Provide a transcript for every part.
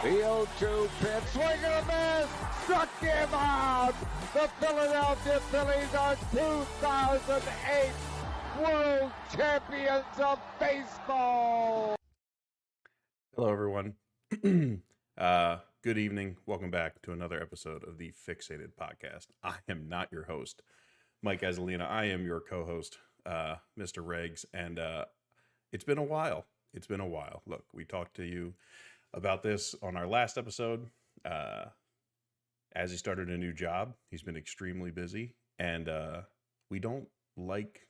The 0-2 pitch, swing and a miss, struck him out. The Philadelphia Phillies are 2008 World Champions of Baseball. Hello, everyone. Good evening. Welcome back to another episode of the Phixated Podcast. I am not your host, Mike Azalina. I am your co-host, Mr. Regz, and it's been a while. Look, we talked to you about this on our last episode. As he started a new job, he's been extremely busy, and we don't like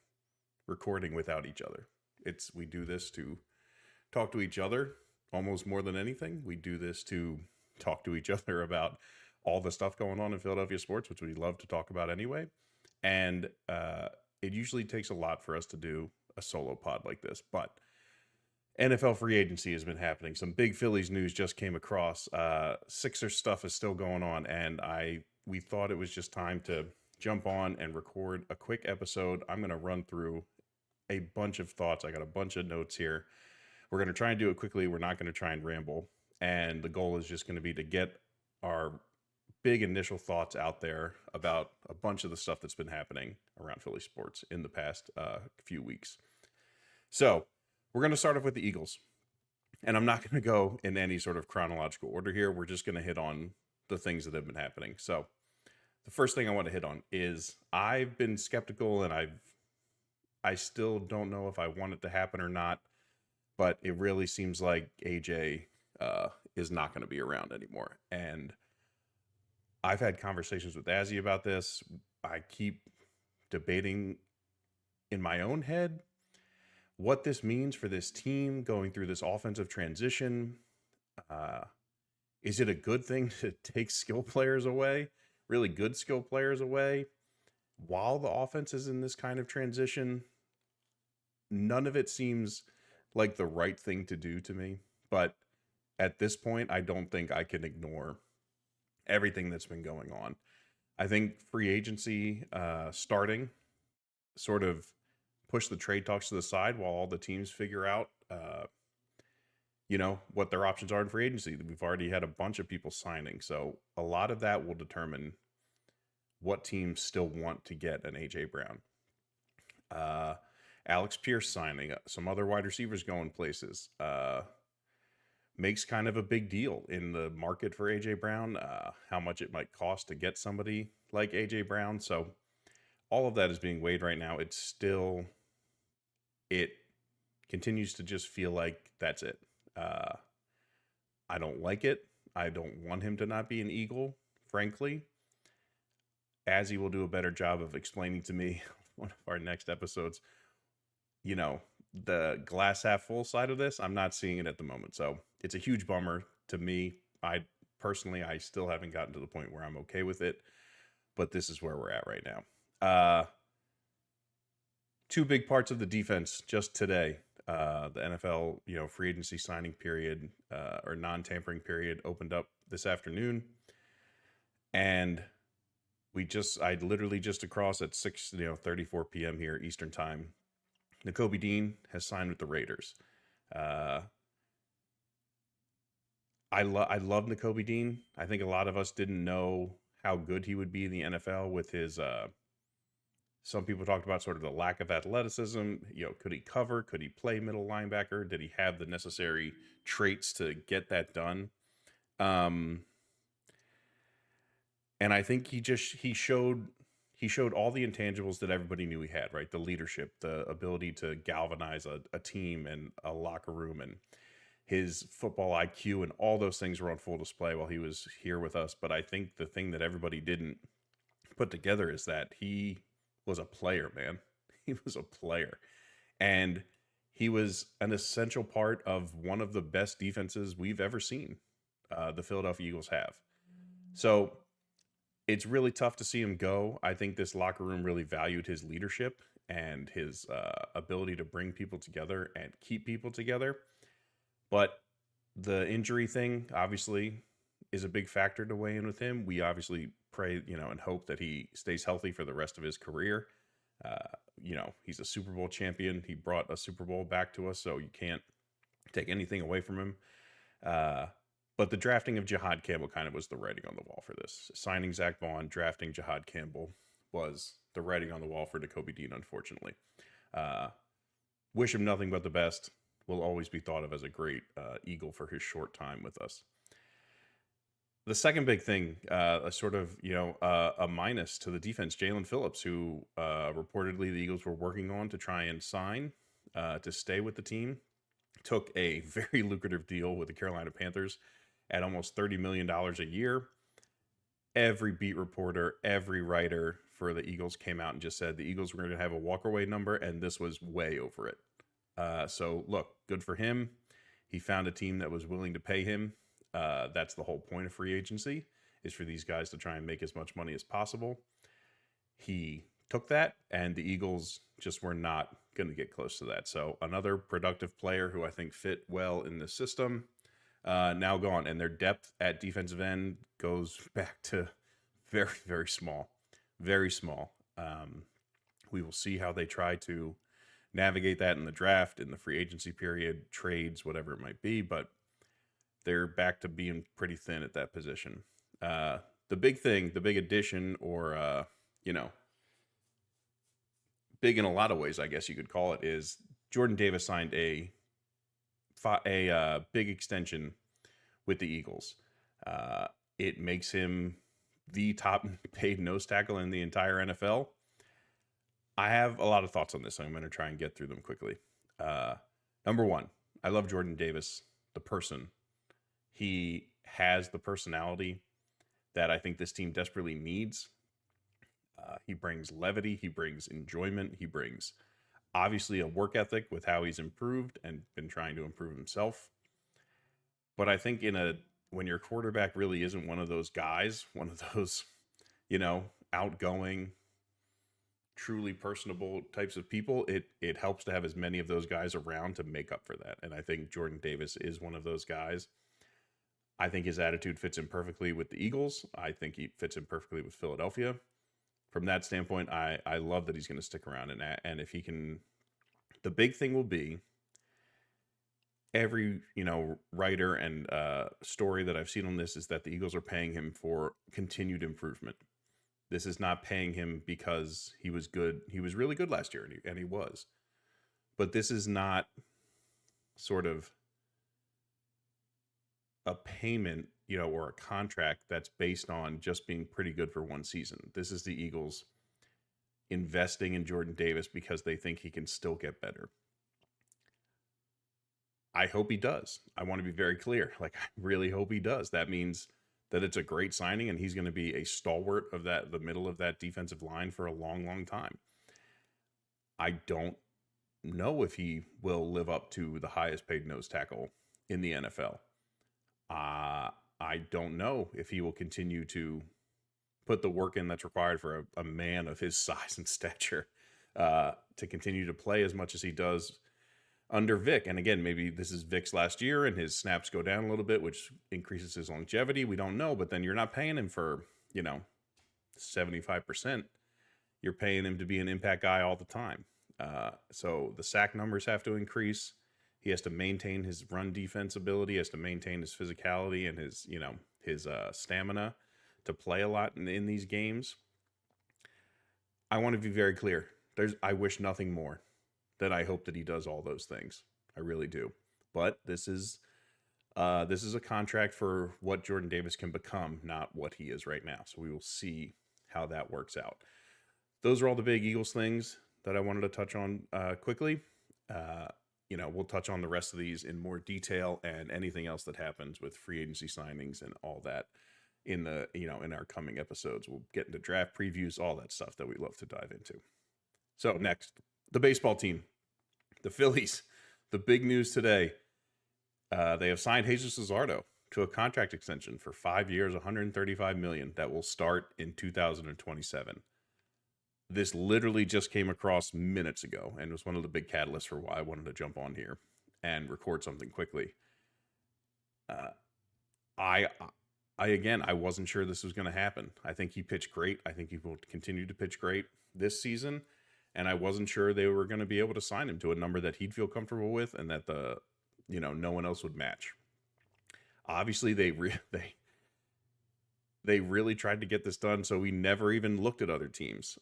recording without each other. We do this to talk to each other almost more than anything. We do this to talk to each other about all the stuff going on in Philadelphia sports, which we love to talk about anyway. And it usually takes a lot for us to do a solo pod like this, but NFL free agency has been happening. Some big Phillies news just came across. Sixers stuff is still going on, and we thought it was just time to jump on and record a quick episode. I'm going to run through a bunch of thoughts. I got a bunch of notes here. We're going to try and do it quickly. We're not going to try and ramble. And the goal is just going to be to get our big initial thoughts out there about a bunch of the stuff that's been happening around Philly sports in the past few weeks. So we're going to start off with the Eagles. And I'm not going to go in any sort of chronological order here. We're just going to hit on the things that have been happening. So the first thing I want to hit on is I've been skeptical, and I still don't know if I want it to happen or not. But it really seems like AJ is not going to be around anymore. And I've had conversations with Azzy about this. I keep debating in my own head what this means for this team going through this offensive transition. Is it a good thing to take skill players away, really good skill players away, while the offense is in this kind of transition? None of it seems like the right thing to do to me. But at this point, I don't think I can ignore everything that's been going on. I think free agency starting sort of push the trade talks to the side while all the teams figure out, what their options are in free agency. We've already had a bunch of people signing. So a lot of that will determine what teams still want to get an AJ Brown. Alex Pierce signing, some other wide receivers going places, makes kind of a big deal in the market for AJ Brown, how much it might cost to get somebody like AJ Brown. So all of that is being weighed right now. It continues to just feel like that's it. I don't like it. I don't want him to not be an Eagle, frankly. As he will do a better job of explaining to me one of our next episodes, the glass half full side of this, I'm not seeing it at the moment. So it's a huge bummer to me. I still haven't gotten to the point where I'm okay with it, but this is where we're at right now. Two big parts of the defense just today. The NFL, free agency signing period or non-tampering period opened up this afternoon. And I literally just across at 6:34 p.m. here Eastern time, Nakobe Dean has signed with the Raiders. I love Nakobe Dean. I think a lot of us didn't know how good he would be in the NFL with his, some people talked about sort of the lack of athleticism. Could he cover? Could he play middle linebacker? Did he have the necessary traits to get that done? And I think he showed all the intangibles that everybody knew he had, right? The leadership, the ability to galvanize a team and a locker room, and his football IQ, and all those things were on full display while he was here with us. But I think the thing that everybody didn't put together is that he was a player, man. He was a player. And he was an essential part of one of the best defenses we've ever seen, the Philadelphia Eagles have. So it's really tough to see him go. I think this locker room really valued his leadership and his ability to bring people together and keep people together. But the injury thing, obviously, is a big factor to weigh in with him. We obviously pray, and hope that he stays healthy for the rest of his career. He's a Super Bowl champion. He brought a Super Bowl back to us, so you can't take anything away from him. But But the drafting of Jihad Campbell kind of was the writing on the wall for this. Signing Zach Vaughn, drafting Jihad Campbell was the writing on the wall for Nakobe Dean, unfortunately. Wish him nothing but the best. Will always be thought of as a great Eagle for his short time with us. The second big thing, a sort of, a minus to the defense, Jalen Phillips, who reportedly the Eagles were working on to try and sign to stay with the team, took a very lucrative deal with the Carolina Panthers at almost $30 million a year. Every beat reporter, every writer for the Eagles came out and just said the Eagles were going to have a walkaway number, and this was way over it. So look, good for him. He found a team that was willing to pay him. That's the whole point of free agency, is for these guys to try and make as much money as possible. He took that, and the Eagles just were not going to get close to that. So another productive player who I think fit well in the system, now gone. And their depth at defensive end goes back to very, very small. Very small. We will see how they try to navigate that in the draft, in the free agency period, trades, whatever it might be, but they're back to being pretty thin at that position. The big thing, the big addition, or, big in a lot of ways, I guess you could call it, is Jordan Davis signed a big extension with the Eagles. It makes him the top paid nose tackle in the entire NFL. I have a lot of thoughts on this. So I'm going to try and get through them quickly. Number one, I love Jordan Davis, the person. He has the personality that I think this team desperately needs. He brings levity. He brings enjoyment. He brings, obviously, a work ethic with how he's improved and been trying to improve himself. But I think when your quarterback really isn't one of those guys, one of those, outgoing, truly personable types of people, it helps to have as many of those guys around to make up for that. And I think Jordan Davis is one of those guys. I think his attitude fits in perfectly with the Eagles. I think he fits in perfectly with Philadelphia. From that standpoint, I love that he's going to stick around. And if he can, the big thing will be every, writer and story that I've seen on this is that the Eagles are paying him for continued improvement. This is not paying him because he was good. He was really good last year, and he was. But this is not sort of a payment, or a contract that's based on just being pretty good for one season. This is the Eagles investing in Jordan Davis because they think he can still get better. I hope he does. I want to be very clear. I really hope he does. That means that it's a great signing, and he's going to be a stalwart of the middle of that defensive line for a long, long time. I don't know if he will live up to the highest paid nose tackle in the NFL. I don't know if he will continue to put the work in that's required for a man of his size and stature to continue to play as much as he does under Vic. And again, maybe this is Vic's last year and his snaps go down a little bit, which increases his longevity. We don't know, but then you're not paying him for, 75%. You're paying him to be an impact guy all the time. So the sack numbers have to increase. He has to maintain his run defense ability, has to maintain his physicality and his stamina to play a lot in these games. I want to be very clear. I wish nothing more than I hope that he does all those things. I really do. But this is a contract for what Jordan Davis can become, not what he is right now. So we will see how that works out. Those are all the big Eagles things that I wanted to touch on quickly. We'll touch on the rest of these in more detail and anything else that happens with free agency signings and all that in our coming episodes. We'll get into draft previews, all that stuff that we love to dive into. So next, the baseball team, the Phillies. The big news today, they have signed Jesus Luzardo to a contract extension for 5 years, $135 million that will start in 2027. This literally just came across minutes ago and was one of the big catalysts for why I wanted to jump on here and record something quickly. I wasn't sure this was going to happen. I think he pitched great. I think he will continue to pitch great this season. And I wasn't sure they were going to be able to sign him to a number that he'd feel comfortable with and that no one else would match. Obviously, they really tried to get this done, so we never even looked at other teams.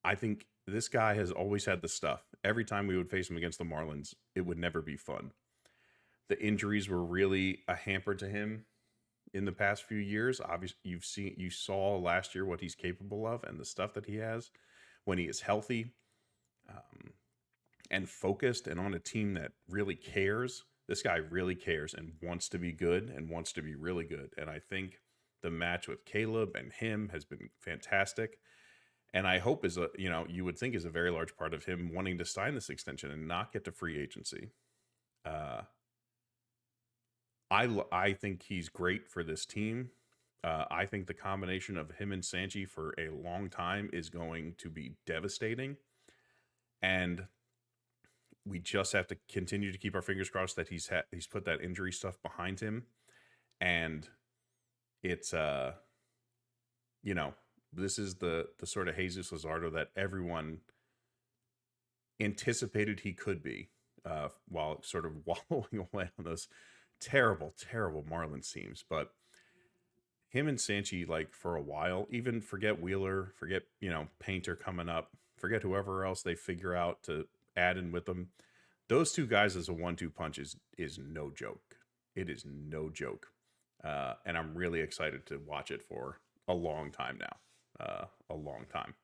I think this guy has always had the stuff. Every time we would face him against the Marlins, it would never be fun. The injuries were really a hamper to him in the past few years. Obviously, you saw last year what he's capable of and the stuff that he has when he is healthy and focused and on a team that really cares. This guy really cares and wants to be good and wants to be really good. And I think the match with Caleb and him has been fantastic. And I hope you would think is a very large part of him wanting to sign this extension and not get to free agency. I think he's great for this team. I think the combination of him and Sanchi for a long time is going to be devastating. And we just have to continue to keep our fingers crossed that he's put that injury stuff behind him. And it's, this is the sort of Jesus Luzardo that everyone anticipated he could be, while sort of wallowing away on those terrible, terrible Marlins teams. But him and Sanchi, like, for a while, even forget Wheeler, forget, Painter coming up, forget whoever else they figure out to add in with them. Those two guys as a 1-2 punch is no joke. It is no joke. And I'm really excited to watch it for a long time now. A long time.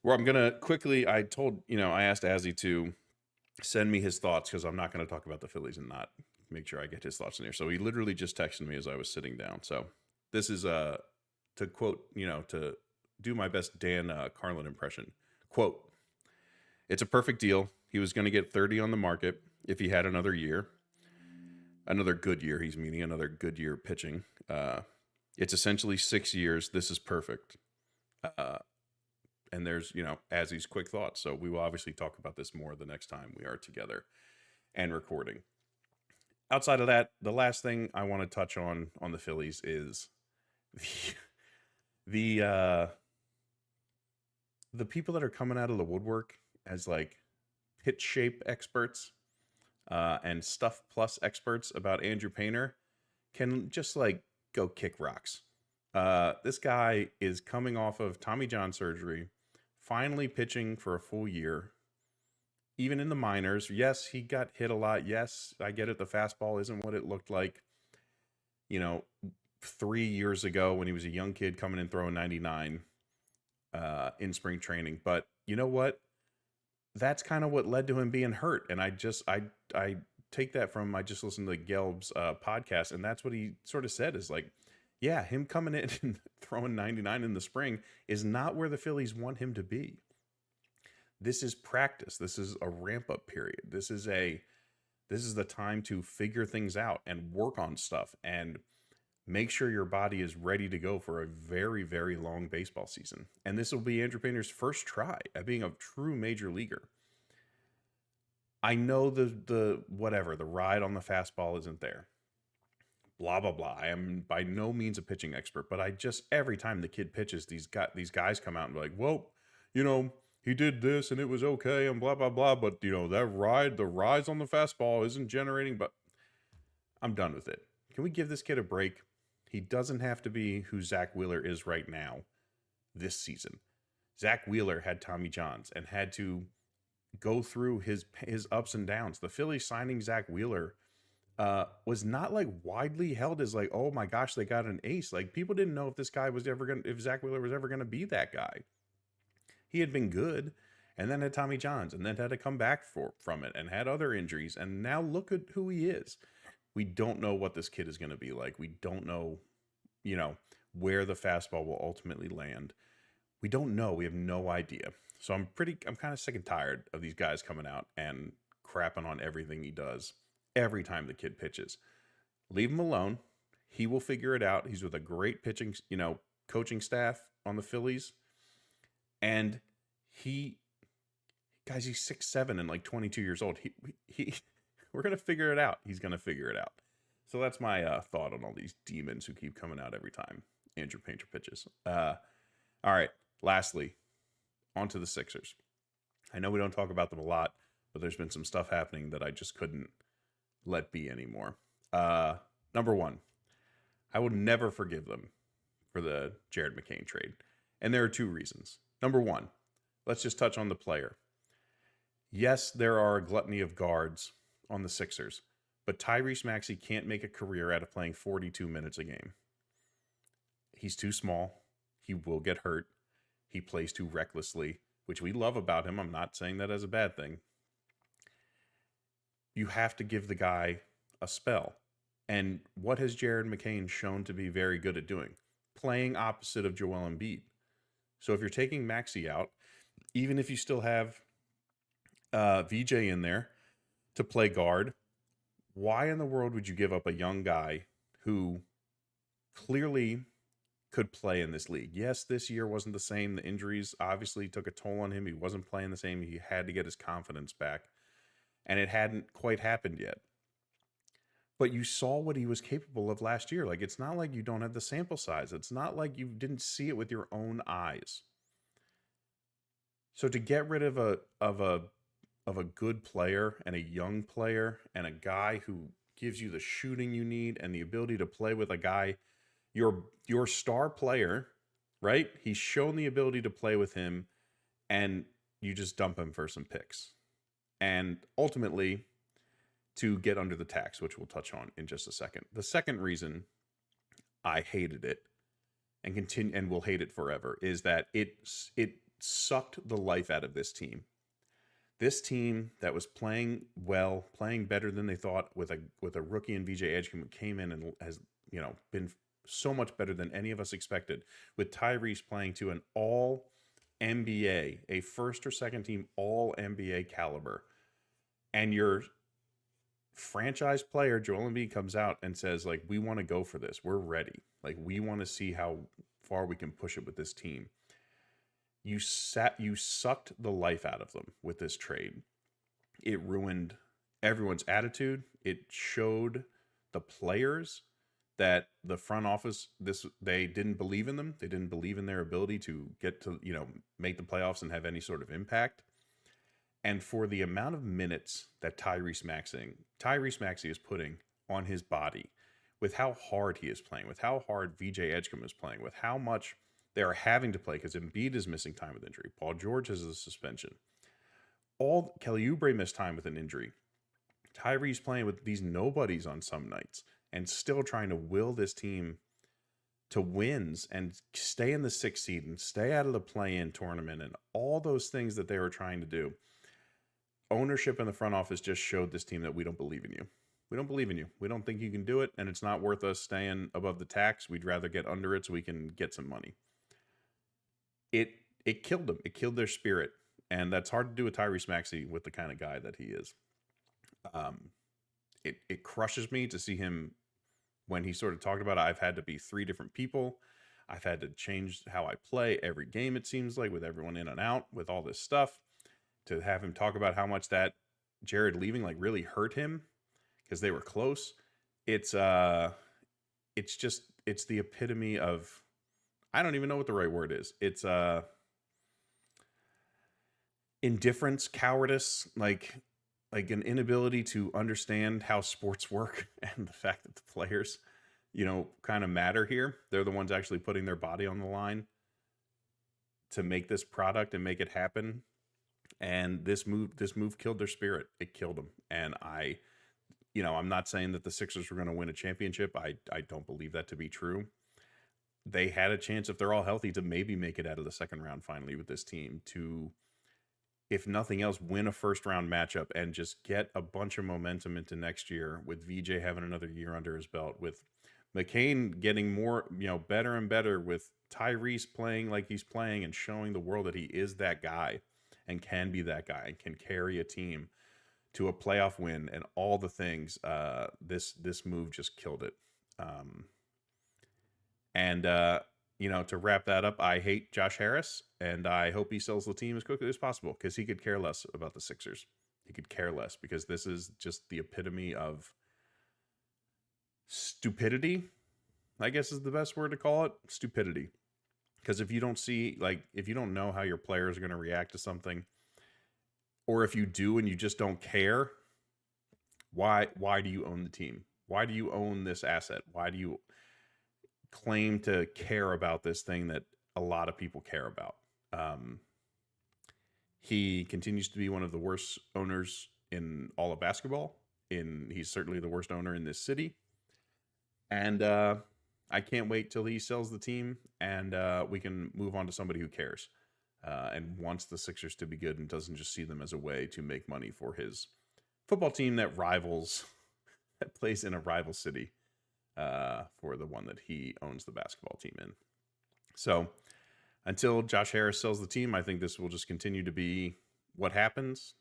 Where I'm going to quickly, I asked Azzy to send me his thoughts because I'm not going to talk about the Phillies and not make sure I get his thoughts in here. So he literally just texted me as I was sitting down. So this is to quote, to do my best Dan Carlin impression. Quote, "It's a perfect deal. He was going to get 30 on the market if he had another year. Another good year, he's meaning another good year pitching. It's essentially 6 years. This is perfect." And there's, Azzy's quick thoughts. So we will obviously talk about this more the next time we are together and recording. Outside of that, the last thing I want to touch on the Phillies is the people that are coming out of the woodwork as like pitch shape experts and stuff plus experts about Andrew Painter can just like go kick rocks. This guy is coming off of Tommy John surgery, finally pitching for a full year. Even in the minors, yes, he got hit a lot. Yes, I get it. The fastball isn't what it looked like, 3 years ago when he was a young kid coming in throwing 99 in spring training. But you know what? That's kind of what led to him being hurt. And I take that from, I just listened to Gelb's podcast, and that's what he sort of said is like, yeah, him coming in and throwing 99 in the spring is not where the Phillies want him to be. This is practice. This is a ramp up period. This is the time to figure things out and work on stuff and make sure your body is ready to go for a very, very long baseball season. And this will be Andrew Painter's first try at being a true major leaguer. I know the ride on the fastball isn't there. Blah, blah, blah. I am by no means a pitching expert, but every time the kid pitches, these guys come out and be like, well, he did this and it was okay and blah, blah, blah. But, the rise on the fastball isn't generating, but I'm done with it. Can we give this kid a break? He doesn't have to be who Zach Wheeler is right now this season. Zach Wheeler had Tommy Johns and had to go through his ups and downs. The Phillies signing Zach Wheeler was not like widely held as like, oh my gosh, they got an ace. Like people didn't know if if Zach Wheeler was ever going to be that guy. He had been good and then had Tommy Johns and then had to come back from it and had other injuries. And now look at who he is. We don't know what this kid is going to be like. We don't know, where the fastball will ultimately land. We don't know. We have no idea. So I'm kind of sick and tired of these guys coming out and crapping on everything he does every time the kid pitches. Leave him alone. He will figure it out. He's with a great pitching, coaching staff on the Phillies. And he's 6'7" and like 22 years old. We're going to figure it out. He's going to figure it out. So that's my thought on all these demons who keep coming out every time Andrew Painter pitches. All right. Lastly, on to the Sixers. I know we don't talk about them a lot, but there's been some stuff happening that I just couldn't let be anymore. Number one, I will never forgive them for the Jared McCain trade. And there are two reasons. Number one, let's just touch on the player. Yes, there are a gluttony of guards on the Sixers, but Tyrese Maxey can't make a career out of playing 42 minutes a game. He's too small. He will get hurt. He plays too recklessly, which we love about him. I'm not saying that as a bad thing. You have to give the guy a spell. And what has Jared McCain shown to be very good at doing? Playing opposite of Joel Embiid. So if you're taking Maxey out, even if you still have VJ in there to play guard, why in the world would you give up a young guy who clearly could play in this league? Yes, this year wasn't the same. The injuries obviously took a toll on him. He wasn't playing the same. He had to get his confidence back. And it hadn't quite happened yet. But you saw what he was capable of last year. Like, it's not like you don't have the sample size. It's not like you didn't see it with your own eyes. So to get rid of a good player and a young player and a guy who gives you the shooting you need and the ability to play with a guy, your star player, right? He's shown the ability to play with him, and you just dump him for some picks. And ultimately, to get under the tax, which we'll touch on in just a second. The second reason I hated it and continue and will hate it forever is that it sucked the life out of this team. This team that was playing well, playing better than they thought with a rookie and VJ Edgecombe who came in and has, been so much better than any of us expected, with Tyrese playing to an all NBA, a first or second team all NBA caliber, and your franchise player Joel Embiid comes out and says, like, we want to go for this. We're ready. Like, we want to see how far we can push it with this team. You sucked the life out of them with this trade. It ruined everyone's attitude. It showed the players that the front office, they didn't believe in them. They didn't believe in their ability to get to, make the playoffs and have any sort of impact. And for the amount of minutes that Tyrese Maxey is putting on his body, with how hard he is playing, with how hard VJ Edgecombe is playing, with how much they are having to play because Embiid is missing time with injury. Paul George has a suspension. Kelly Oubre missed time with an injury. Tyrese playing with these nobodies on some nights and still trying to will this team to wins and stay in the 6th seed and stay out of the play-in tournament and all those things that they were trying to do. Ownership in the front office just showed this team that we don't believe in you. We don't believe in you. We don't think you can do it, and it's not worth us staying above the tax. We'd rather get under it so we can get some money. It killed them. It killed their spirit, and that's hard to do with Tyrese Maxey with the kind of guy that he is. It crushes me to see him when he sort of talked about, I've had to be 3 different people. I've had to change how I play every game, it seems like, with everyone in and out, with all this stuff. To have him talk about how much that Jared leaving like really hurt him because they were close. It's the epitome of, I don't even know what the right word is. It's indifference, cowardice, like an inability to understand how sports work and the fact that the players, kind of matter here. They're the ones actually putting their body on the line to make this product and make it happen. And this move killed their spirit. It killed them. And I'm not saying that the Sixers were going to win a championship. I don't believe that to be true. They had a chance, if they're all healthy, to maybe make it out of the second round finally with this team, to, if nothing else, win a first round matchup and just get a bunch of momentum into next year, with VJ having another year under his belt, with McCain getting more, better and better, with Tyrese playing like he's playing and showing the world that he is that guy and can be that guy and can carry a team to a playoff win and all the things. This move just killed it. To wrap that up, I hate Josh Harris, and I hope he sells the team as quickly as possible, because he could care less about the Sixers. He could care less, because this is just the epitome of stupidity, I guess is the best word to call it. Stupidity. Because if you don't know how your players are going to react to something, or if you do and you just don't care, Why do you own the team? Why do you own this asset? Why do you claim to care about this thing that a lot of people care about? He continues to be one of the worst owners in all of basketball. He's certainly the worst owner in this city. And I can't wait till he sells the team and we can move on to somebody who cares and wants the Sixers to be good and doesn't just see them as a way to make money for his football team that plays in a rival city for the one that he owns the basketball team in. So until Josh Harris sells the team, I think this will just continue to be what happens.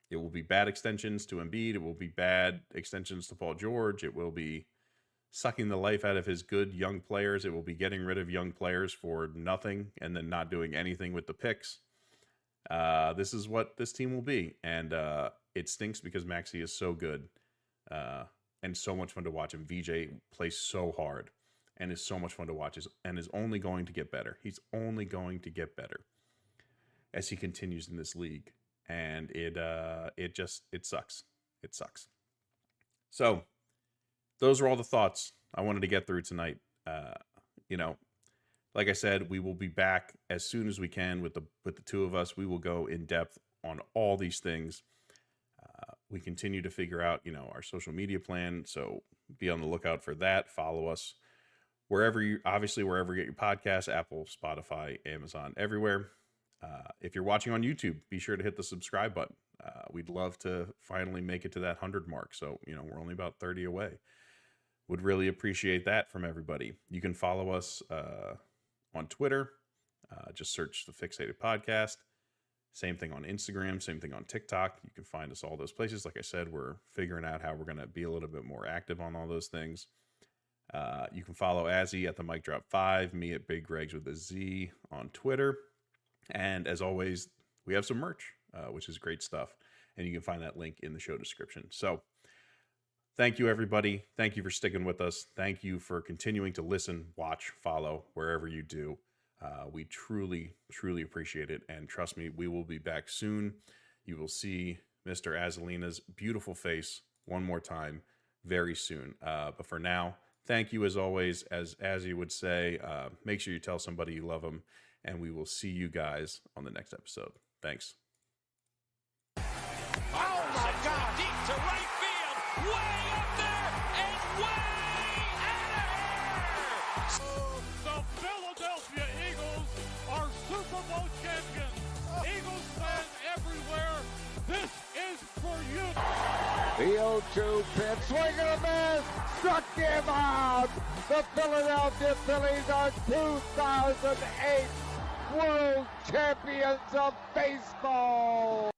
It will be bad extensions to Embiid. It will be bad extensions to Paul George. It will be sucking the life out of his good young players. It will be getting rid of young players for nothing and then not doing anything with the picks. This is what this team will be. And it stinks because Maxey is so good and so much fun to watch. And VJ plays so hard and is so much fun to watch and is only going to get better. He's only going to get better as he continues in this league. And it sucks. It sucks. So those are all the thoughts I wanted to get through tonight. Like I said, we will be back as soon as we can with the two of us. We will go in depth on all these things. We continue to figure out, our social media plan. So be on the lookout for that. Follow us wherever you get your podcasts, Apple, Spotify, Amazon, everywhere. If you're watching on YouTube, be sure to hit the subscribe button. We'd love to finally make it to that 100 mark. So, we're only about 30 away. Would really appreciate that from everybody. You can follow us on Twitter. Just search the Phixated Podcast. Same thing on Instagram. Same thing on TikTok. You can find us all those places. Like I said, we're figuring out how we're going to be a little bit more active on all those things. You can follow Azzy at the Mic Drop 5, me at Big Regz with a Z on Twitter. And as always, we have some merch, which is great stuff. And you can find that link in the show description. So thank you, everybody. Thank you for sticking with us. Thank you for continuing to listen, watch, follow, wherever you do. We truly, truly appreciate it. And trust me, we will be back soon. You will see Mr. Azalina's beautiful face one more time very soon. But for now, thank you as always. As you would say, make sure you tell somebody you love them. And we will see you guys on the next episode. Thanks. Oh my God! Deep to right field, way up there and way out of here! The Philadelphia Eagles are Super Bowl champions. Eagles fans everywhere, this is for you. The 0-2 pitch, swing and a miss, struck him out. The Philadelphia Phillies are 2008 World Champions of Baseball.